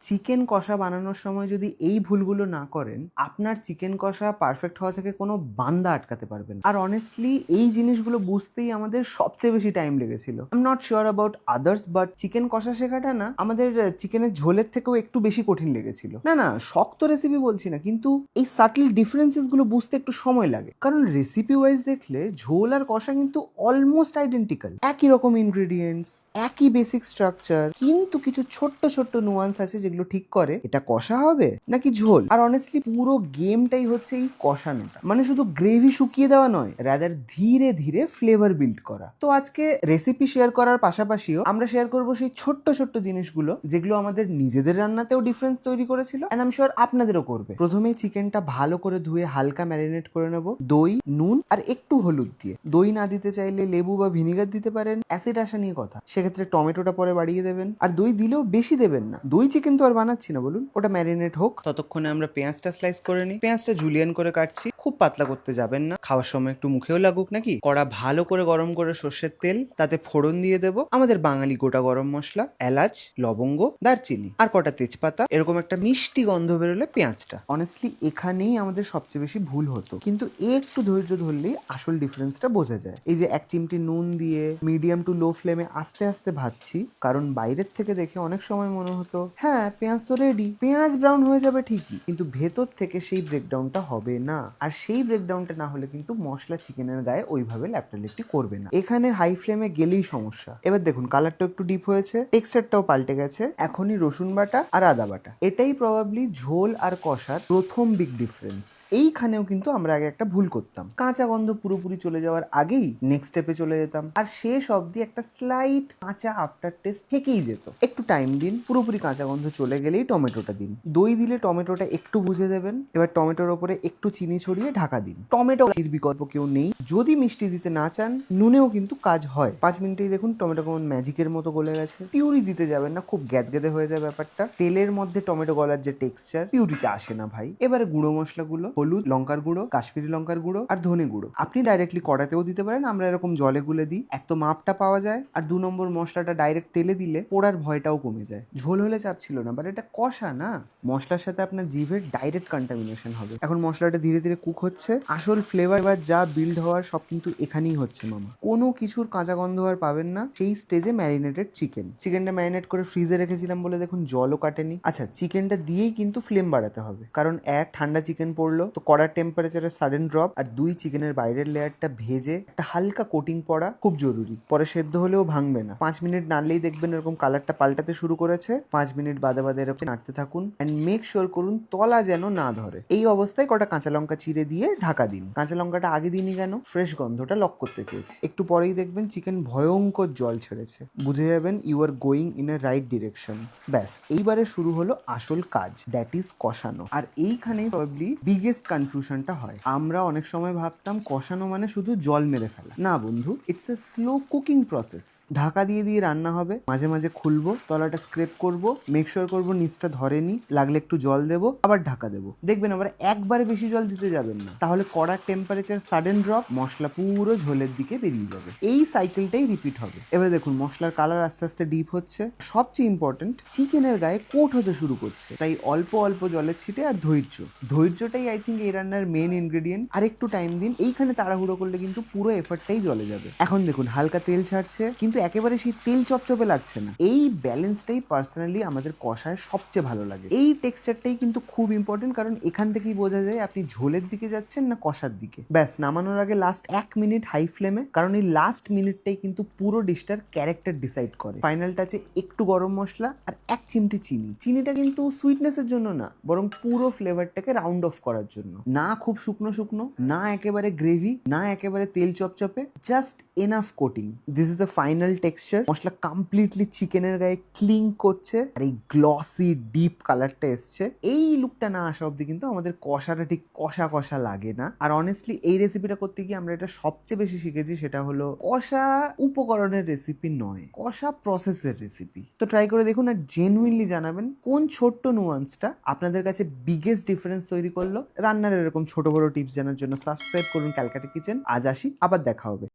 Chicken কষা বানানোর সময় যদি এই ভুলগুলো না করেন, আপনার চিকেন কষা পারফেক্ট হওয়া থেকে কোনো বান্দা আটকাতে পারবে না। আর অনেস্টলি এই জিনিসগুলো বুঝতেই আমাদের সবচেয়ে বেশি টাইম লেগেছিল। I am not sure about others, but chicken কষা শেখাটা না আমাদের চিকেনের ঝোলের থেকেও একটু বেশি কঠিন লেগেছিল। না না, শক্ত রেসিপি বলছি না, কিন্তু এই সাটল ডিফারেন্সেস গুলো বুঝতে একটু সময় লাগে। কারণ রেসিপি ওয়াইজ দেখলে ঝোল আর কষা কিন্তু অলমোস্ট আইডেন্টিক্যাল, একই রকম ইনগ্রেডিয়েন্টস, একই বেসিক স্ট্রাকচার, কিন্তু কিছু ছোট্ট ছোট্ট নুয়ান্স আছে যেগুলো ঠিক করে এটা কষা হবে নাকি ঝোল। আর অনেস্টলি পুরো গেমটাই হচ্ছে এই কষানোটা, মানে শুধু গ্রেভি শুকিয়ে দেওয়া নয়, রাদার ধীরে ধীরে ফ্লেভার বিল্ড করা। তো আজকে রেসিপি শেয়ার করার পাশাপাশিও আমরা শেয়ার করবো সেই ছোট্ট ছোট্ট জিনিসগুলো যেগুলো আমাদের নিজেদের রান্নাতেও ডিফারেন্স তৈরি করেছিল, এন্ড আই এম শিওর আপনাদেরও করবে। প্রথমেই চিকেনটা ভালো করে ধুয়ে হালকা ম্যারিনেট করে নেব দই, নুন আর একটু হলুদ দিয়ে। দই না দিতে চাইলে লেবু বা ভিনিগার দিতে পারেন, অ্যাসিড আসা নিয়ে কথা, সেক্ষেত্রে টমেটোটা পরে বাড়িয়ে দেবেন। আর দই দিলেও বেশি দেবেন না, দই চিকেন তো আর বানাচ্ছি না বলুন। ওটা ম্যারিনেট হোক, ততক্ষণে আমরা পেঁয়াজটা স্লাইস করে নিই। পেঁয়াজটা জুলিয়ান করে কাটছি, খুব পাতলা করতে যাবেন না, খাওয়ার সময় একটু মুখেও লাগুক নাকি। কড়া ভালো করে গরম করে সর্ষের তেল, তাতে ফোড়ন দিয়ে দেবো আমাদের বাঙালি গোটা গরম মশলা, এলাচ, লবঙ্গ, দারচিনি আর কটা তেজপাতা। এরকম একটা মিষ্টি গন্ধ বেরোলে পেঁয়াজটা। অনেস্টলি এখানেই আমাদের সবচেয়ে বেশি ভুল হতো, কিন্তু একটু ধৈর্য ধরলেই আসল ডিফারেন্সটা বোঝা যায়। এই যে 1 চিমটি নুন দিয়ে মিডিয়াম টু লো ফ্লেমে আস্তে আস্তে ভাজছি, কারণ বাইরের থেকে দেখে অনেক সময় মনে হতো হ্যাঁ পেঁয়াজ তো রেডি, পেঁয়াজ ব্রাউন হয়ে যাবে ঠিকই, কিন্তু ভেতর থেকে সেই ব্রেকডাউনটা হবে না। আর সেই ব্রেকডাউনটা না হলে কিন্তু মশলা চিকেনের গায়ে ওইভাবে ল্যাপটালিপটি করবে না। এখানে হাই ফ্লেমে গেলেই সমস্যা। এবার দেখুন কালারটা একটু ডিপ হয়েছে, টেক্সচারটাও পাল্টে গেছে। এখনই রসুন বাটা আর আদা বাটা, এটাই প্রবাবলি ঝোল আর কষার প্রথম বিগ ডিফারেন্স। এইখানেও কিন্তু আমরা আগে একটা ভুল করতাম, কাঁচা গন্ধ পুরোপুরি চলে যাওয়ার আগেই নেক্সট স্টেপে চলে যেতাম, আর শেষ অবধি একটা স্লাইট কাঁচা আফটার টেস্ট থেকেই যেত। একটু টাইম দিন, পুরোপুরি কাঁচা গন্ধ চলে গেলেই টমেটোটা দিন। দই দিলে টমেটোটা একটু বুঝে দেবেন। এবার টমেটোর ওপরে একটু চিনি ছড়িয়ে ঢাকা দিন। টমেটো বিকল্প কেউ নেই, যদি মিষ্টি দিতে না চান নুনেও কিন্তু কাজ হয়। 5 মিনিটেই দেখুন টমেটো কেমন ম্যাজিকের মতো গলে গেছে। পিউরি দিতে যাবেন না, খুব গ্যাদগ্যাদে হয়ে যায় ব্যাপারটা। তেলের মধ্যে টমেটো গলার যে টেক্সচার, পিউরিতে আসে না ভাই। এবারে গুঁড়ো মশলাগুলো, হলুদ, লঙ্কার গুঁড়ো, কাশ্মীরি লঙ্কার গুঁড়ো আর ধনে গুঁড়ো আপনি ডাইরেক্টলি কড়াতেও দিতে পারেন, আমরা এরকম জলে গুলে দিই। এক তো মাপটা পাওয়া যায়, আর 2 নম্বর মশলাটা ডাইরেক্ট তেলে দিলে পোড়ার ভয়টাও কমে যায়। ঝোল হলে চাপ ছিল না, বাট এটা কষা না, মশলার সাথে আপনার জিভের ডাইরেক্ট কন্টামিনেশন হবে। এখন মশলাটা ধীরে ধীরে কুক হচ্ছে, আসল ফ্লেভার এবার যা বিল্ড হওয়ার সব কিন্তু এখানেই হচ্ছে মামা। কোনো কিছুর কাঁচা গন্ধ আর পাবেন না। সেই স্টেজে ম্যারিনেটেড চিকেনটা ম্যারিনেট করে ফ্রিজে রেখেছিলাম বলে দেখুন জলও কাটেনি। আচ্ছা, চিকেনটা দিয়েই কিন্তু ফ্লেম বাড়াতে হবে, কারণ 1 ঠান্ডা চিকেন পড়লো তো কড়ার টেম্পারেচারের সাডেন ড্রপ, আর 2 চিকেনের বাইরের লেয়ারটা ভেজে একটা হালকা কোটিং পড়া খুব জরুরি। পরে সেদ্ধ হলেও ভাঙবে না। 5 মিনিট নাড়লেই দেখবেন এরকম কালারটা পাল্টাতে শুরু করেছে। 5 মিনিট বাদে বাদে এরকম নাড়তে থাকুন, অ্যান্ড মেক শিওর করুন তলা যেন না ধরে। এই অবস্থায় কটা কাঁচা লঙ্কা চিড়ে দিয়ে ঢাকা দিন। কাঁচা লঙ্কাটা আগে দিনই কেন, ফ্রেশ গন্ধটা লক করতে চেয়েছি। একটু পরেই দেখবেন চিকেন ভয়ঙ্কর জল ছেড়েছে, বুঝে যাবেন you are going in a right direction. ব্যাস, এইবারে শুরু হলো আসল কাজ, দ্যাট ইজ কষানো। আর এইখানেই প্রবাবলি বিগেস্ট কনফিউশনটা হয়। আমরা অনেক সময় ভাবতাম কষানো মানে শুধু জল মেরে ফেলা। না বন্ধু, it's a slow cooking process. Dhaka দিয়ে দিয়ে রান্না হবে, মাঝে মাঝে খুলবো, তলাটা স্ক্রেপ করব, মেক শিওর করবো নিচটা ধরেনি, লাগলে একটু জল দেবো, আবার ঢাকা দেবো। দেখবেন আবার একবারে বেশি জল দিতে যাবেন না, তাহলে কড়ার টেম্পারেচার সাডেন ড্রপ, মশলা পুরো ঝোলের দিকে বেরিয়ে যাবে। এই সাইকেলটাই রিপিট হবে। এবারে দেখুন মশলার কালার আস্তে আস্তে ডিপ হচ্ছে, সবচেয়ে ইম্পর্টেন্ট চিকেনের গায়ে কোট হতে শুরু করছে। তাই অল্প অল্প জলের ছিটে আর ধৈর্যটাই আই থিঙ্ক এই রান্নার মেন ইনগ্রেডিয়েন্ট। আর একটু টাইম দিন, এইখানে তাড়াহুড়ো করলে কিন্তু পুরো এফর্টটাই জলে যাবে। এখন দেখুন হালকা তেল ছাড়ছে, কিন্তু একেবারে সেই তেল চপচপে লাগছে না। এই ব্যালেন্সটাই পার্সোনালি আমাদের কষায় সবচেয়ে ভালো লাগে। এই টেক্সচারটাই কিন্তু খুব ইম্পর্টেন্ট, কারণ এখান থেকেই বোঝা যায় আপনি ঝোলের দিকে যাচ্ছেন না কষার দিকে। ব্যাস, নামানোর আগে লাস্ট 1 মিনিট হাই ফ্লেমে, কারণ এই লাস্ট মিনিটটাই কিন্তু পুরো ডিশটার ক্যারেক্টার ডিসাইড করে। ফাইনাল টাচে একটু গরম মশলা আর 1 চিমটি চিনি। চিনিটা কিন্তু সুইটনেসের জন্য না, বরং পুরো ফ্লেভারটাকে রাউন্ড অফ করার জন্য। না খুব শুকনো শুকনো, না একেবারে গ্রেভি, না একেবারে তেল চপচপে, just enough coating. This is the final texture. মশলা কমপ্লিটলি চিকেনের গায়ে ক্লিং করছে, আর এই গ্লসি ডিপ কালারটা এসছে। এই লুকটা না আসা অব্দি কিন্তু আমাদের কষাটা ঠিক কষা কষা লাগে না। আর অনেস্টলি এই রেসিপিটা করতে গিয়ে আমরা এটা সবচেয়ে বেশি শিখেছি, সেটা হলো কষা উপকরণের রেসিপি নয়, কষা প্রসেসের রেসিপি। তো ট্রাই করে দেখুন, আর জেনুইনলি জানাবেন কোন ছোট্ট নুয়ান্সটা আপনাদের কাছে বিগেস্ট ডিফারেন্স তৈরি করলো। রান্নার এরকম ছোট বড় টিপস জানার জন্য সাবস্ক্রাইব করুন ক্যালকাটা কিচেন। আজ আসি, আবার দেখা হবে।